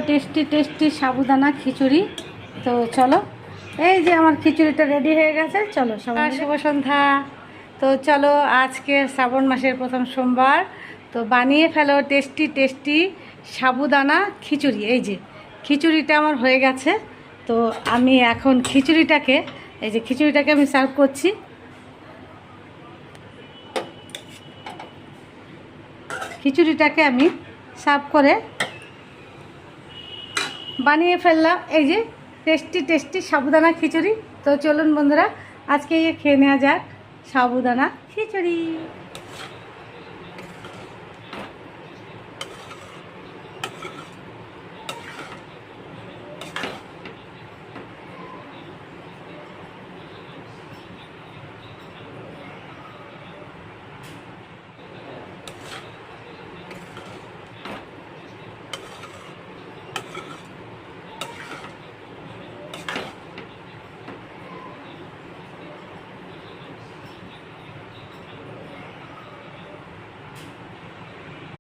Tasty tasty সাবুদানা খিচুড়ি। তো চলো, এই যে আমার খিচুড়িটা রেডি হয়ে গেছে। চলো সবাই শুভ সন্ধ্যা। তো চলো, আজকে শ্রাবণ মাসের প্রথম সোমবার, তো বানিয়ে ফেলো টেস্টি টেস্টি সাবুদানা খিচুড়ি। এই যে খিচুড়িটা আমার হয়ে গেছে। তো আমি এখন খিচুড়িটাকে আমি সার্ভ করছি। খিচুড়িটাকে আমি সার্ভ করে বানিয়ে ফেললাম এই যে টেস্টি টেস্টি সাবুদানা খিচুড়ি। তো চলুন বন্ধুরা, আজকে খেয়ে নেওয়া যাক সাবুদানা খিচুড়ি।